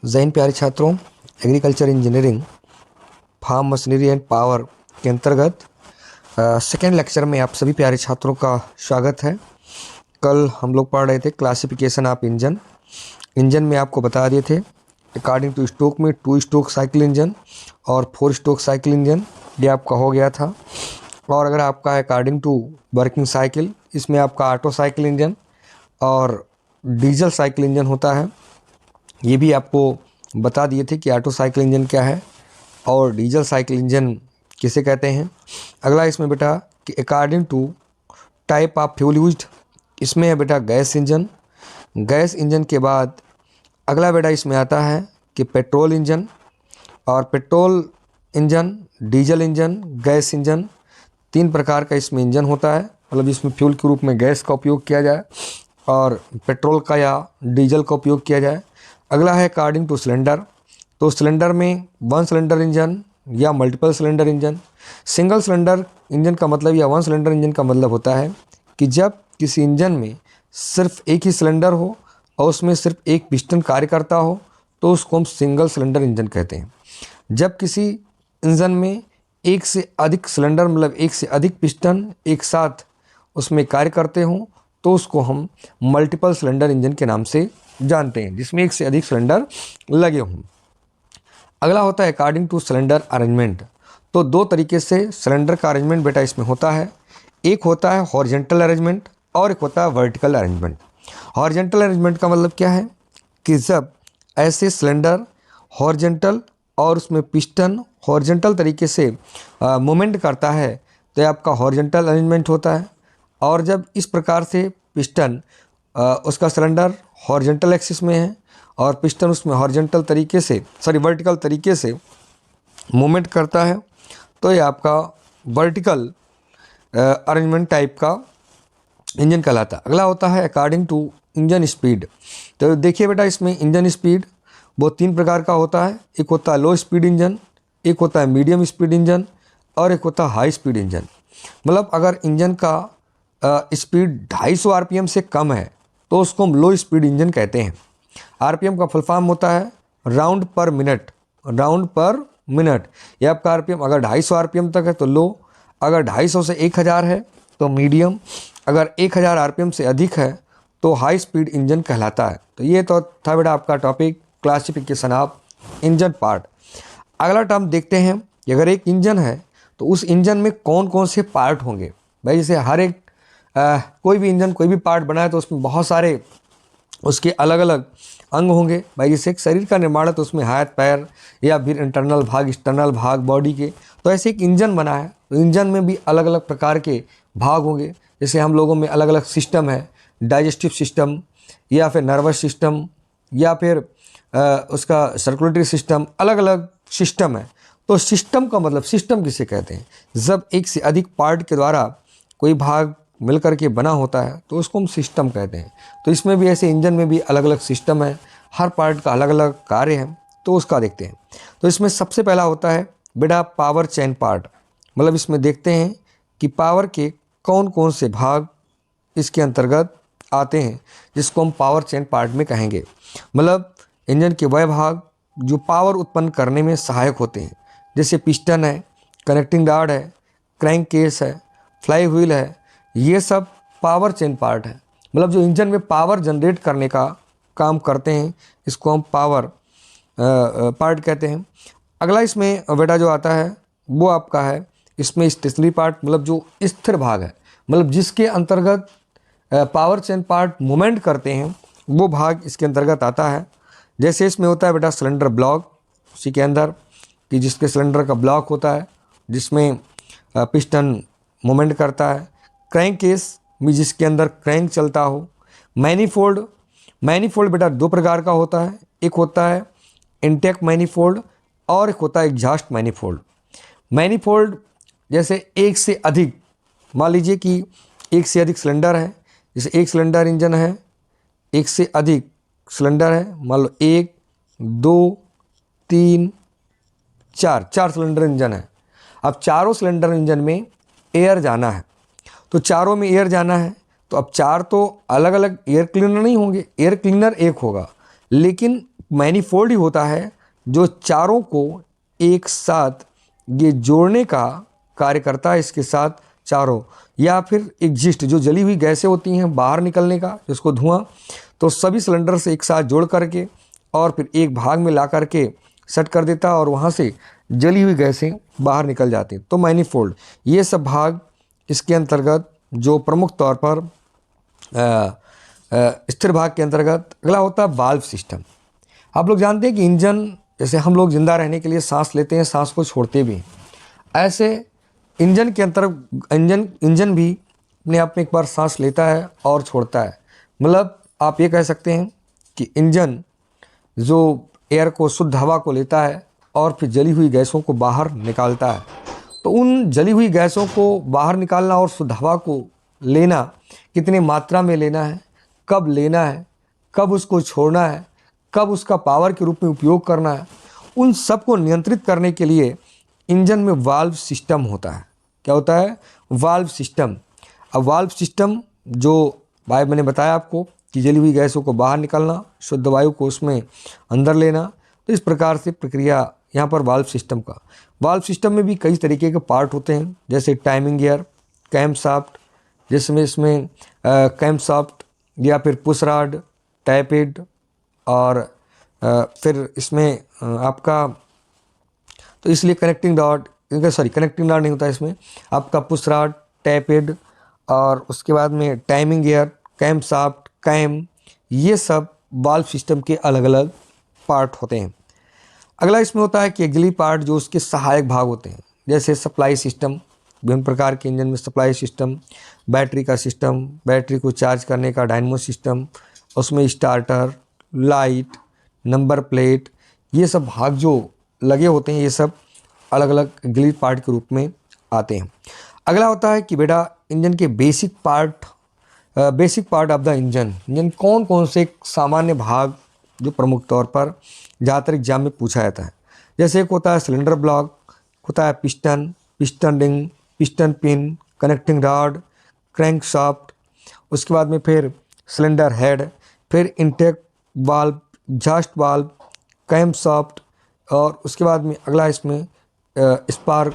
जय हिंद प्यारे छात्रों, agriculture engineering farm machinery and power के अंतर्गत सेकेंड लेक्चर में आप सभी प्यारे छात्रों का स्वागत है। कल हम लोग पढ़ रहे थे क्लासिफिकेशन ऑफ इंजन में आपको बता दिए थे अकॉर्डिंग टू स्ट्रोक में 2 स्ट्रोक साइकिल इंजन और 4 स्ट्रोक साइकिल इंजन, ये आपका हो गया था। और अगर आपका अकॉर्डिंग टू वर्किंग साइकिल, इसमें आपका ऑटो साइकिल इंजन और डीजल साइकिल इंजन होता है। ये भी आपको बता दिए थे कि ऑटो साइकिल इंजन क्या है और डीजल साइकिल इंजन किसे कहते हैं। अगला इसमें बेटा कि according to type of fuel used, इसमें है बेटा गैस इंजन। गैस इंजन के बाद अगला बेटा इसमें आता है कि पेट्रोल इंजन, और petrol engine, diesel engine, gas engine, 3 प्रकार का इसमें इंजन होता है। मतलब इसमें फ्यूल के रूप में गैस का उपयोग किया जाए और पेट्रोल का या डीजल का उपयोग किया जाए। अगला है अकॉर्डिंग टू सिलेंडर, तो सिलेंडर में 1 सिलेंडर इंजन या multiple cylinder engine. Single cylinder engine का मतलब या 1 सिलेंडर इंजन का मतलब होता है कि जब किसी इंजन में सिर्फ एक ही सिलेंडर हो और उसमें सिर्फ एक पिस्टन कार्य करता हो तो उसको हम सिंगल सिलेंडर इंजन कहते हैं। जब किसी इंजन में एक से अधिक सिलेंडर मतलब एक से अधिक पिस्टन एक साथ उसमें कार्य करते हों तो उसको हम मल्टीपल सिलेंडर इंजन के नाम से जानते हैं, जिसमें एक से अधिक सिलेंडर लगे हों। अगला होता है अकॉर्डिंग टू सिलेंडर अरेंजमेंट, तो 2 तरीके से सिलेंडर का अरेंजमेंट बेटा इसमें होता है। एक होता है हॉरिजॉन्टल अरेंजमेंट और एक होता है वर्टिकल अरेंजमेंट। हॉरिजॉन्टल अरेंजमेंट का मतलब क्या है कि जब ऐसे सिलेंडर हॉरिजॉन्टल और उसमें पिस्टन हॉरिजॉन्टल तरीके से मूवमेंट करता है तो ये आपका हॉरिजॉन्टल अरेंजमेंट होता है। और जब इस प्रकार से पिस्टन उसका सिलेंडर हॉरिजॉन्टल एक्सिस में है और पिस्टन उसमें हॉरिजॉन्टल तरीके से वर्टिकल तरीके से मूवमेंट करता है तो ये आपका वर्टिकल अरेंजमेंट टाइप का इंजन कहलाता है। अगला होता है अकॉर्डिंग टू इंजन स्पीड, तो देखिए बेटा इसमें इंजन स्पीड वो 3 प्रकार का होता है। एक होता है लो स्पीड इंजन, एक होता है मीडियम स्पीड इंजन और एक होता है हाई स्पीड इंजन। मतलब अगर इंजन का स्पीड 250 आरपीएम से कम है तो उसको हम लो स्पीड इंजन कहते हैं। आरपीएम का फुल फॉर्म होता है राउंड पर मिनट, राउंड पर मिनट। ये आपका आरपीएम अगर 250 आरपीएम तक है तो लो, अगर 250 से 1000 है तो मीडियम, अगर 1000 आरपीएम से अधिक है तो हाई स्पीड इंजन कहलाता है। तो ये तो था बेटा आपका topic classification of engine part. अगला टर्म देखते हैं कि अगर एक इंजन है तो उस इंजन में कौन कौन से पार्ट होंगे। भाई जैसे हर एक कोई भी इंजन कोई भी पार्ट बनाए तो उसमें बहुत सारे उसके अलग अलग अंग होंगे। भाई जैसे एक शरीर का निर्माण है तो उसमें हाथ पैर या फिर इंटरनल भाग एक्सटर्नल भाग बॉडी के, तो ऐसे एक इंजन बना है तो इंजन में भी अलग अलग प्रकार के भाग होंगे। जैसे हम लोगों में अलग अलग सिस्टम है, डाइजेस्टिव सिस्टम या फिर नर्वस सिस्टम या फिर उसका सर्कुलेटरी सिस्टम, अलग अलग सिस्टम है। तो सिस्टम का मतलब सिस्टम किसे कहते हैं, जब एक से अधिक पार्ट के द्वारा कोई भाग मिलकर के बना होता है तो उसको हम सिस्टम कहते हैं। तो इसमें भी ऐसे इंजन में भी अलग अलग सिस्टम है, हर पार्ट का अलग अलग कार्य है, तो उसका देखते हैं। तो इसमें सबसे पहला होता है बेटा पावर चेन पार्ट। मतलब इसमें देखते हैं कि पावर के कौन कौन से भाग इसके अंतर्गत आते हैं, जिसको हम पावर चेन पार्ट में कहेंगे। मतलब इंजन के वह भाग जो पावर उत्पन्न करने में सहायक होते हैं, जैसे पिस्टन है, कनेक्टिंग रॉड है, क्रैंक केस है, फ्लाई व्हील है, ये सब पावर चेन पार्ट है। मतलब जो इंजन में पावर जनरेट करने का काम करते हैं इसको हम पावर पार्ट कहते हैं। अगला इसमें बेटा जो आता है वो आपका है इसमें स्टेशनरी पार्ट, मतलब जो स्थिर भाग है, मतलब जिसके अंतर्गत पावर चेन पार्ट मूवमेंट करते हैं वो भाग इसके अंतर्गत आता है। जैसे इसमें होता है बेटा सिलेंडर ब्लॉक, उसी के अंदर कि जिसके सिलेंडर का ब्लॉक होता है जिसमें पिस्टन मूवमेंट करता है। क्रैंक केस में जिसके अंदर क्रैंक चलता हो। मैनीफोल्ड, मैनीफोल्ड बेटा 2 प्रकार का होता है, एक होता है इंटेक मैनीफोल्ड और एक होता है एग्जॉस्ट मैनीफोल्ड। मैनीफोल्ड जैसे एक से अधिक, मान लीजिए कि एक से अधिक सिलेंडर है, जैसे एक सिलेंडर इंजन है, एक से अधिक सिलेंडर है, मान लो 1 2 3 4 सिलेंडर इंजन है। अब चारों सिलेंडर इंजन में एयर जाना है, तो चारों में एयर जाना है तो अब 4 तो अलग अलग एयर क्लीनर नहीं होंगे, एयर क्लीनर एक होगा, लेकिन मैनीफोल्ड ही होता है जो चारों को एक साथ ये जोड़ने का कार्य करता है इसके साथ चारों, या फिर एग्जिस्ट जो जली हुई गैसें होती हैं बाहर निकलने का जिसको धुआं, तो सभी सिलेंडर से एक साथ जोड़ करके और फिर एक भाग में ला करके सेट कर देता और वहाँ से जली हुई गैसें बाहर निकल जाती। तो मैनीफोल्ड ये सब भाग इसके अंतर्गत जो प्रमुख तौर पर स्थिर भाग के अंतर्गत। अगला होता है वाल्व सिस्टम। आप लोग जानते हैं कि इंजन, जैसे हम लोग जिंदा रहने के लिए सांस लेते हैं, सांस को छोड़ते भी हैं, ऐसे इंजन के अंतर्गत इंजन भी अपने आप में एक बार सांस लेता है और छोड़ता है। मतलब आप ये कह सकते हैं कि इंजन जो एयर को, शुद्ध हवा को लेता है और फिर जली हुई गैसों को बाहर निकालता है। तो उन जली हुई गैसों को बाहर निकालना और शुद्ध हवा को लेना, कितनी मात्रा में लेना है, कब लेना है, कब उसको छोड़ना है, कब उसका पावर के रूप में उपयोग करना है, उन सब को नियंत्रित करने के लिए इंजन में वाल्व सिस्टम होता है। क्या होता है? Valve system. अब वाल्व सिस्टम जो मैंने बताया आपको कि जली हुई गैसों को बाहर निकालना, शुद्ध वायु को उसमें अंदर लेना, तो इस प्रकार से प्रक्रिया यहाँ पर वाल्व सिस्टम का। वाल्व सिस्टम में भी कई तरीके के पार्ट होते हैं, जैसे टाइमिंग गियर, कैम शाफ्ट, जिसमें इसमें कैम शाफ्ट या फिर पुश रॉड, टैपेड, और फिर इसमें आपका, तो इसलिए कनेक्टिंग रॉड नहीं होता इसमें, आपका पुश रॉड, टैपेड, और उसके बाद में timing gear, cam shaft, cam, ये सब वाल्व सिस्टम के अलग अलग पार्ट होते हैं। अगला इसमें होता है कि एक्सिलरी पार्ट जो उसके सहायक भाग होते हैं, जैसे सप्लाई सिस्टम, विभिन्न प्रकार के इंजन में सप्लाई सिस्टम, बैटरी का सिस्टम, बैटरी को चार्ज करने का डायनेमो सिस्टम, उसमें स्टार्टर, लाइट, नंबर प्लेट, ये सब भाग जो लगे होते हैं, ये सब अलग अलग एक्सिलरी पार्ट के रूप में आते हैं। अगला होता है कि बेटा इंजन के basic part of the engine कौन कौन से सामान्य भाग जो प्रमुख तौर पर ज़्यादातर एग्जाम में पूछा जाता है। जैसे एक होता है सिलेंडर ब्लॉक, होता है piston ring, piston pin, connecting rod, crank shaft, उसके बाद में फिर सिलेंडर हेड, फिर intake valve, exhaust valve, cam shaft, और उसके बाद में अगला इसमें स्पार्क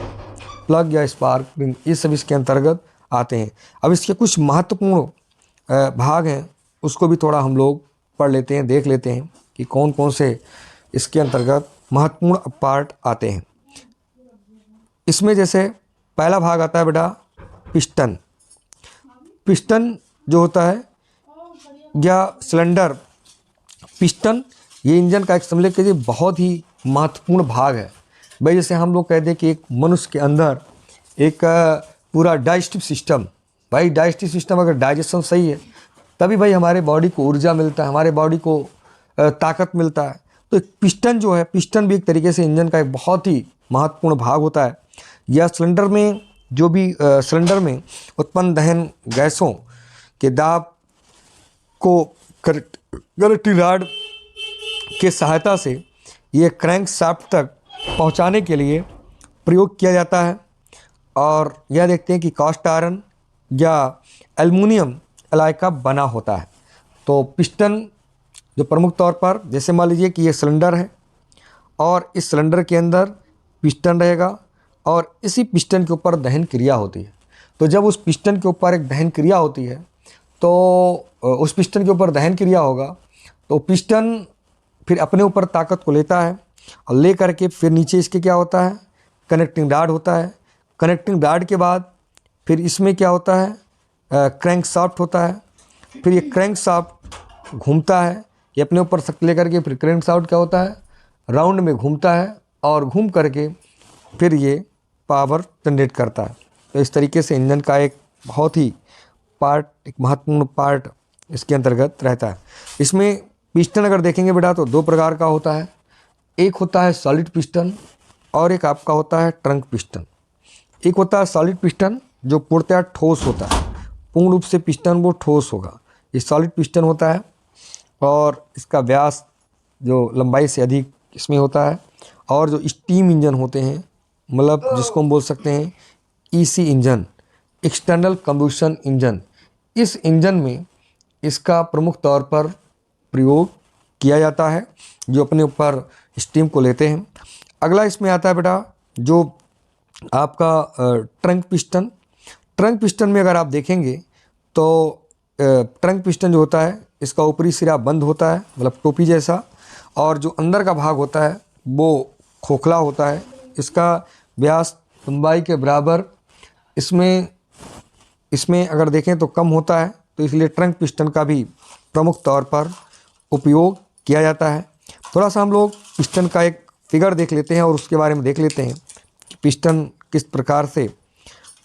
प्लग या स्पार्क रिंग, ये सब इसके अंतर्गत आते हैं। अब इसके कुछ महत्वपूर्ण भाग हैं, उसको भी थोड़ा हम लोग पढ़ लेते हैं, देख लेते हैं कि कौन कौन से इसके अंतर्गत महत्वपूर्ण पार्ट आते हैं। इसमें जैसे पहला भाग आता है बेटा पिस्टन। पिस्टन जो होता है या सिलेंडर पिस्टन, ये इंजन का एक समझ लीजिए बहुत ही महत्वपूर्ण भाग है। भाई जैसे हम लोग कहते हैं कि एक मनुष्य के अंदर एक पूरा डाइजेस्टिव सिस्टम, भाई डाइजेस्टिव सिस्टम अगर डाइजेशन सही है तभी भाई हमारे बॉडी को ऊर्जा मिलता है, हमारे बॉडी को ताकत मिलता है। तो एक पिस्टन जो है, पिस्टन भी एक तरीके से इंजन का एक बहुत ही महत्वपूर्ण भाग होता है। या सिलेंडर में जो भी सिलेंडर में उत्पन्न दहन गैसों के दाब को कनेक्टिंग रॉड के सहायता से ये क्रैंक शाफ्ट तक पहुंचाने के लिए प्रयोग किया जाता है। और यह देखते हैं कि कास्ट आयरन या एल्युमिनियम एलॉय का बना होता है। तो पिस्टन जो प्रमुख तौर पर, जैसे मान लीजिए कि ये सिलेंडर है और इस सिलेंडर के अंदर पिस्टन रहेगा और इसी पिस्टन के ऊपर दहन क्रिया होती है। तो जब उस पिस्टन के ऊपर एक दहन क्रिया होती है तो उस पिस्टन के ऊपर दहन क्रिया होगा तो पिस्टन फिर अपने ऊपर ताकत को लेता है और ले करके फिर नीचे इसके क्या होता है, कनेक्टिंग रॉड होता है। कनेक्टिंग रॉड के बाद फिर इसमें क्या होता है, क्रैंक शाफ्ट होता है। फिर ये क्रैंक शाफ्ट घूमता है, ये अपने ऊपर शक्ति लेकर के फिर क्रैंक शाफ्ट क्या होता है, राउंड में घूमता है और घूम करके फिर ये पावर जनरेट करता है। तो इस तरीके से इंजन का एक बहुत ही पार्ट, एक महत्वपूर्ण पार्ट इसके अंतर्गत रहता है। इसमें पिस्टन अगर देखेंगे बेटा तो दो प्रकार का होता है, एक होता है सॉलिड पिस्टन और एक आपका होता है ट्रंक पिस्टन। एक होता है सॉलिड पिस्टन जो पूर्णतः ठोस होता है, पूर्ण रूप से पिस्टन वो ठोस होगा, ये सॉलिड पिस्टन होता है और इसका व्यास जो लंबाई से अधिक इसमें होता है। और जो स्टीम इंजन होते हैं, मतलब जिसको हम बोल सकते हैं EC engine, external combustion engine, इस इंजन में इसका प्रमुख तौर पर प्रयोग किया जाता है, जो अपने ऊपर स्टीम को लेते हैं। अगला इसमें आता है बेटा जो आपका ट्रंक पिस्टन। ट्रंक पिस्टन में अगर आप देखेंगे तो ट्रंक पिस्टन जो होता है इसका ऊपरी सिरा बंद होता है, मतलब टोपी जैसा, और जो अंदर का भाग होता है वो खोखला होता है। इसका व्यास लंबाई के बराबर इसमें अगर देखें तो कम होता है, तो इसलिए ट्रंक पिस्टन का भी प्रमुख तौर पर उपयोग किया जाता है। थोड़ा सा हम लोग पिस्टन का एक फिगर देख लेते हैं और उसके बारे में देख लेते हैं कि पिस्टन किस प्रकार से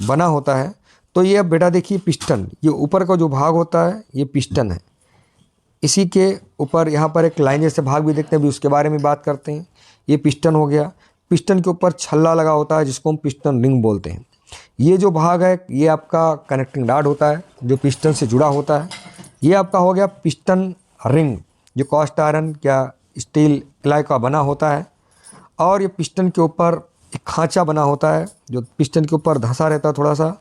बना होता है। तो ये अब बेटा देखिए पिस्टन, ये ऊपर का जो भाग होता है ये पिस्टन है। इसी के ऊपर यहाँ पर एक लाइन जैसे भाग भी देखते हैं, अभी उसके बारे में बात करते हैं। ये पिस्टन हो गया। पिस्टन के ऊपर छल्ला लगा होता है जिसको हम पिस्टन रिंग बोलते हैं। ये जो भाग है ये आपका कनेक्टिंग रॉड होता है जो पिस्टन से जुड़ा होता है। ये आपका हो गया पिस्टन रिंग, जो कास्ट आयरन या स्टील एलॉय का बना होता है। और ये पिस्टन के ऊपर एक खांचा बना होता है जो पिस्टन के ऊपर धंसा रहता है थोड़ा सा,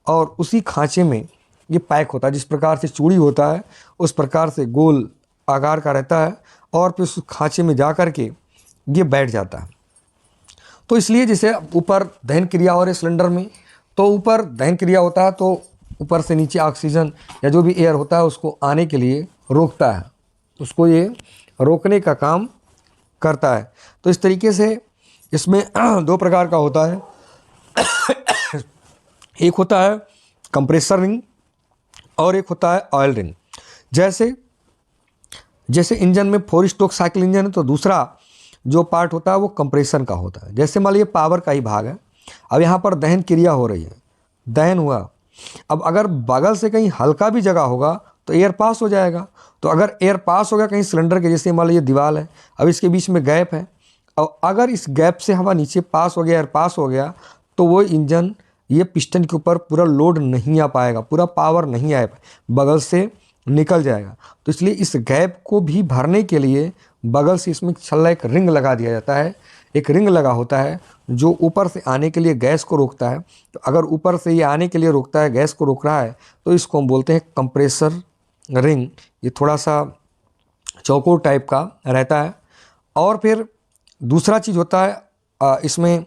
और उसी खांचे में ये पैक होता है। जिस प्रकार से चूड़ी होता है उस प्रकार से गोल आकार का रहता है, और फिर उस खांचे में जा कर के ये बैठ जाता है। तो इसलिए जैसे ऊपर दहन क्रिया हो रही है सिलेंडर में, तो ऊपर दहन क्रिया होता है तो ऊपर से नीचे ऑक्सीजन या जो भी एयर होता है उसको आने के लिए रोकता है, उसको ये रोकने का काम करता है। तो इस तरीके से इसमें दो प्रकार का होता है। एक होता है कंप्रेसर रिंग और एक होता है ऑयल रिंग। जैसे इंजन में 4 स्ट्रोक साइकिल इंजन है तो दूसरा जो पार्ट होता है वो कंप्रेशन का होता है। जैसे मान लीजिए पावर का ही भाग है, अब यहाँ पर दहन क्रिया हो रही है, दहन हुआ, अब अगर बगल से कहीं हल्का भी जगह होगा तो एयर पास हो जाएगा। तो अगर एयर पास हो गया कहीं सिलेंडर के, जैसे मान लीजिए दीवार है, अब इसके बीच में गैप है, और अगर इस गैप से हवा नीचे पास हो गया, एयर पास हो गया, तो वो इंजन ये पिस्टन के ऊपर पूरा लोड नहीं आ पाएगा, पूरा पावर नहीं आए, बगल से निकल जाएगा। तो इसलिए इस गैप को भी भरने के लिए बगल से इसमें छल्ला एक रिंग लगा दिया जाता है। एक रिंग लगा होता है जो ऊपर से आने के लिए गैस को रोकता है। तो अगर ऊपर से ये आने के लिए रोकता है, गैस को रोक रहा है, तो इसको हम बोलते हैं कंप्रेसर रिंग। ये थोड़ा सा चौकोर टाइप का रहता है। और फिर दूसरा चीज़ होता है इसमें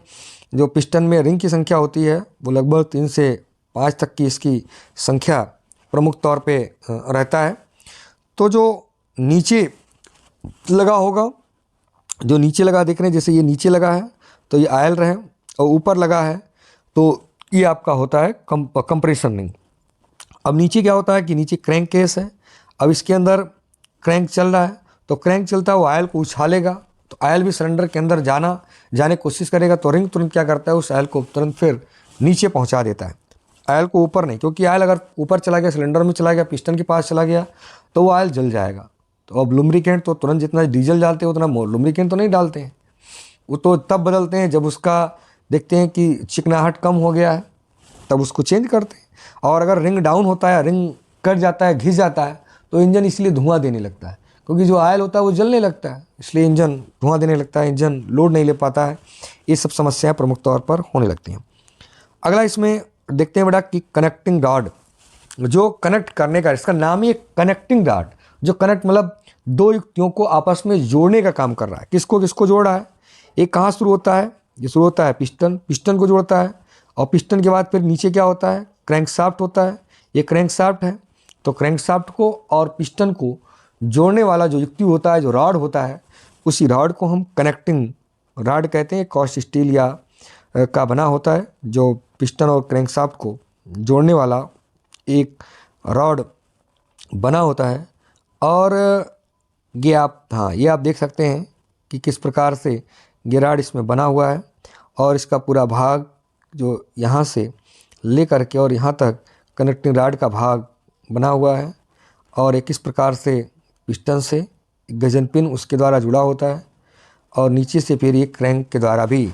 जो पिस्टन में रिंग की संख्या होती है वो लगभग 3 से 5 तक की इसकी संख्या प्रमुख तौर पे रहता है। तो जो नीचे लगा होगा, जो नीचे लगा देख रहे हैं, जैसे ये नीचे लगा है तो ये आयल रहे, और ऊपर लगा है तो ये आपका होता है कंप्रेशन रिंग। अब नीचे क्या होता है कि नीचे क्रैंक केस है। अब इसके अंदर क्रैंक चल रहा है, तो क्रैंक चलता है वो आयल को उछालेगा, तो आयल भी सिलेंडर के अंदर जाने की कोशिश करेगा, तो रिंग तुरंत क्या करता है उस आयल को तुरंत फिर नीचे पहुंचा देता है, आयल को ऊपर नहीं। क्योंकि आयल अगर ऊपर चला गया, सिलेंडर में चला गया, पिस्टन के पास चला गया, तो वो आयल जल जाएगा। तो अब लुब्रिकेंट तो तुरंत जितना डीजल डालते हैं उतना लुब्रिकेंट तो नहीं डालते हैं, वो तो तब बदलते हैं जब उसका देखते हैं कि चिकनाहट कम हो गया है, तब उसको चेंज करते हैं। और अगर रिंग डाउन होता है, रिंग कट जाता है, घिस जाता है, तो इंजन इसलिए धुआं देने लगता है, क्योंकि जो आयल होता है वो जलने लगता है, इसलिए इंजन धुआं देने लगता है, इंजन लोड नहीं ले पाता है। ये सब समस्याएं प्रमुख तौर पर होने लगती हैं। अगला इसमें देखते हैं बेटा कि कनेक्टिंग रॉड, जो कनेक्ट करने का, इसका नाम ही कनेक्टिंग रॉड, जो कनेक्ट मतलब दो युक्तियों को आपस में जोड़ने का काम कर रहा है। किसको किसको जोड़ रहा है? एक कहाँ शुरू होता है? ये शुरू होता है पिस्टन को जोड़ता है, और पिस्टन के बाद फिर नीचे क्या होता है? क्रैंकशाफ्ट होता है। ये क्रैंकशाफ्ट है, तो क्रैंकशाफ्ट को और पिस्टन को जोड़ने वाला जो युक्ति होता है, जो रॉड होता है, उसी रॉड को हम कनेक्टिंग रॉड कहते हैं। कास्ट स्टील या का बना होता है, जो पिस्टन और क्रैंकशाफ्ट को जोड़ने वाला एक रॉड बना होता है। और ये आप देख सकते हैं कि किस प्रकार से ये रॉड इसमें बना हुआ है, और इसका पूरा भाग जो यहाँ से ले कर के और यहाँ तक कनेक्टिंग रॉड का भाग बना हुआ है, और एक इस प्रकार से पिस्टन से गजन पिन उसके द्वारा जुड़ा होता है, और नीचे से फिर ये क्रैंक के द्वारा भी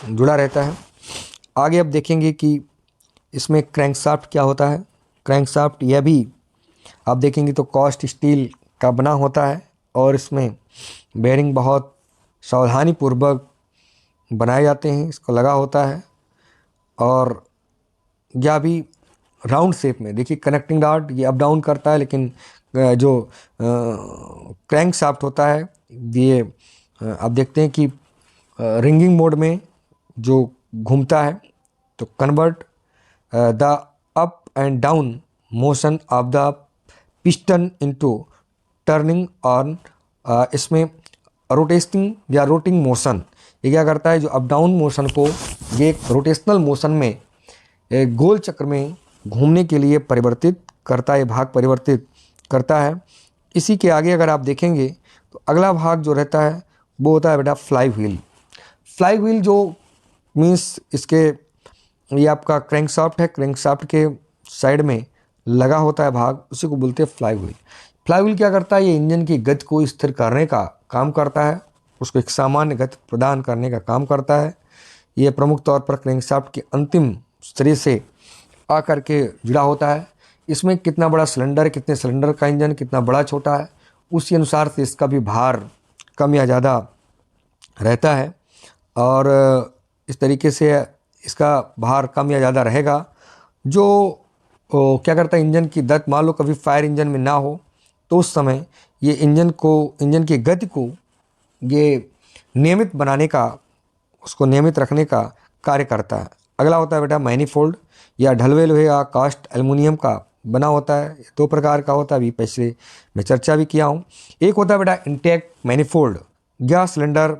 जुड़ा रहता है। आगे अब देखेंगे कि इसमें क्रैंकशाफ्ट क्या होता है। क्रैंकशाफ्ट यह भी आप देखेंगे तो कास्ट स्टील का बना होता है, और इसमें बेयरिंग बहुत सावधानी पूर्वक बनाए जाते हैं, इसको लगा होता है। और यह भी राउंड शेप में, देखिए कनेक्टिंग रॉड ये अप डाउन करता है, लेकिन जो क्रैंक शाफ्ट होता है ये आप देखते हैं कि रिंगिंग मोड में जो घूमता है, तो convert the up and down motion of the piston into turning on. इसमें रोटेटिंग या रोटिंग मोशन ये क्या करता है, जो अप डाउन मोशन को ये एक रोटेशनल मोशन में एक गोल चक्र में घूमने के लिए परिवर्तित करता है, भाग परिवर्तित करता है। इसी के आगे अगर आप देखेंगे तो अगला भाग जो रहता है वो होता है बेटा फ्लाई व्हील। फ्लाई व्हील जो मीन्स इसके ये आपका क्रैंकशाफ्ट है, क्रैंकशाफ्ट के साइड में लगा होता है भाग, उसी को बोलते हैं फ्लाई व्हील। फ्लाई व्हील क्या करता है, ये इंजन की गति को स्थिर करने का काम करता है, उसको एक सामान्य गति प्रदान करने का काम करता है। ये प्रमुख तौर पर क्रैंकशाफ्ट के अंतिम सिरे से आकर के जुड़ा होता है। इसमें कितना बड़ा सिलेंडर, कितने सिलेंडर का इंजन, कितना बड़ा छोटा है, उसी अनुसार से इसका भी भार कम या ज़्यादा रहता है। और इस तरीके से इसका भार कम या ज़्यादा रहेगा। जो क्या करता है, इंजन की गति मान लो कभी फायर इंजन में ना हो तो उस समय ये इंजन की गति को ये नियमित बनाने का, उसको नियमित रखने का कार्य करता है। अगला होता है बेटा मैनीफोल्ड या ढलवे लोहे या कास्ट एल्युमिनियम का बना होता है। दो प्रकार का होता है, अभी पिछले मैं चर्चा भी किया हूँ। एक होता है बेटा intact manifold, gas cylinder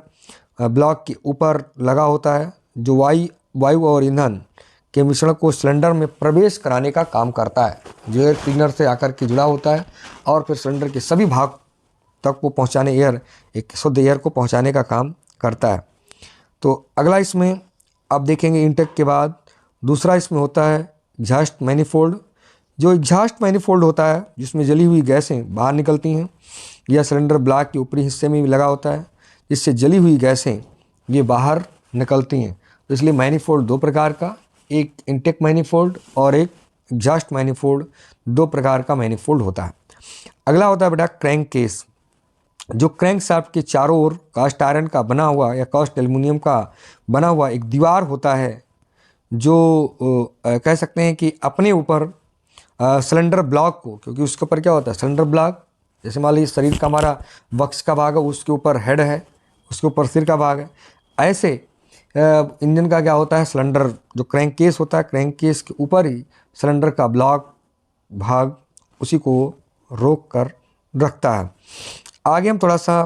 block के ऊपर लगा होता है, जो वायु और ईंधन के मिश्रण को सिलेंडर में प्रवेश कराने का काम करता है, जो एयर क्लीनर से आकर के जुड़ा होता है और फिर सिलेंडर के सभी भाग तक को पहुंचाने, एक शुद्ध एयर को पहुंचाने का काम करता है। तो अगला इसमें आप देखेंगे इंटेक के बाद दूसरा इसमें होता है एग्जॉस्ट मैनीफोल्ड। जो एग्जॉस्ट मैनीफोल्ड होता है जिसमें जली हुई गैसें बाहर निकलती हैं, यह सिलेंडर ब्लॉक के ऊपरी हिस्से में भी लगा होता है, जिससे जली हुई गैसें ये बाहर निकलती हैं। तो इसलिए मैनीफोल्ड दो प्रकार का, एक इंटेक मैनीफोल्ड और एक एग्जॉस्ट मैनीफोल्ड, दो प्रकार का मैनीफोल्ड होता है। अगला होता है बेटा क्रैंक केस। जो क्रैंक शाफ्ट के चारों ओर कास्ट आयरन का बना हुआ या कास्ट एल्युमिनियम का बना हुआ एक दीवार होता है, जो कह सकते हैं कि अपने ऊपर सिलेंडर ब्लॉक को, क्योंकि उसके ऊपर क्या होता है सिलेंडर ब्लॉक, जैसे मान लीजिए शरीर का हमारा वक्ष का भाग है, उसके ऊपर हेड है, उसके ऊपर सिर का भाग है, ऐसे इंजन का क्या होता है सिलेंडर, जो क्रैंक केस होता है, क्रैंक केस के ऊपर ही सिलेंडर का ब्लॉक भाग उसी को रोक कर रखता है। आगे हम थोड़ा सा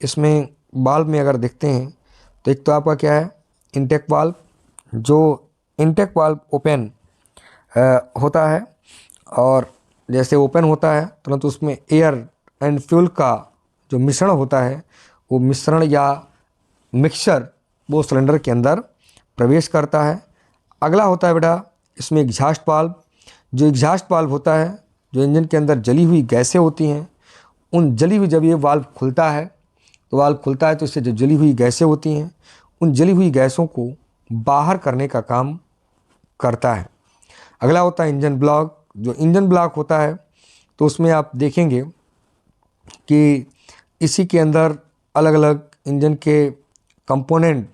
इसमें वाल्व में अगर देखते हैं तो एक तो आपका क्या है इंटेक वाल्व। जो इंटेक वाल्व ओपन होता है और जैसे ओपन होता है तुरंत उसमें एयर एंड फ्यूल का जो मिश्रण होता है, वो मिश्रण या मिक्सचर वो सिलेंडर के अंदर प्रवेश करता है। अगला होता है बेटा इसमें एग्जॉस्ट वाल्व। जो एग्जॉस्ट वाल्व होता है, जो इंजन के अंदर जली हुई गैसें होती हैं, उन जली हुई, जब ये वाल्व खुलता है तो इससे जो जली हुई गैसें होती हैं, उन जली हुई गैसों को बाहर करने का काम करता है। अगला होता है इंजन ब्लॉक। जो इंजन ब्लॉक होता है तो उसमें आप देखेंगे कि इसी के अंदर अलग अलग इंजन के कंपोनेंट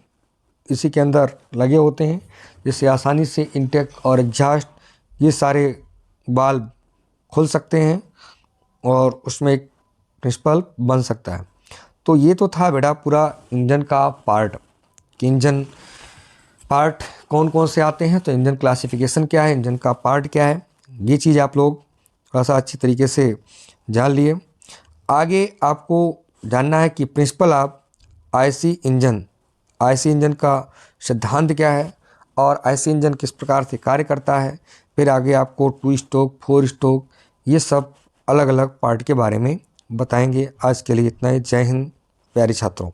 इसी के अंदर लगे होते हैं, जिससे आसानी से इंटेक और एग्जॉस्ट ये सारे वाल्व खुल सकते हैं और उसमें एक प्रिंसिपल बन सकता है। तो ये तो था बेटा पूरा इंजन का पार्ट, कि इंजन पार्ट कौन कौन से आते हैं, तो इंजन क्लासिफिकेशन क्या है, इंजन का पार्ट क्या है, ये चीज़ आप लोग थोड़ा सा अच्छी तरीके से जान लिए। आगे आपको जानना है कि प्रिंसिपल ऑफ आईसी इंजन का सिद्धांत क्या है और आईसी इंजन किस प्रकार से कार्य करता है। फिर आगे आपको 2 स्ट्रोक 4 स्ट्रोक ये सब अलग अलग पार्ट के बारे में बताएंगे। आज के लिए इतना ही। जय हिंद प्यारे छात्रों।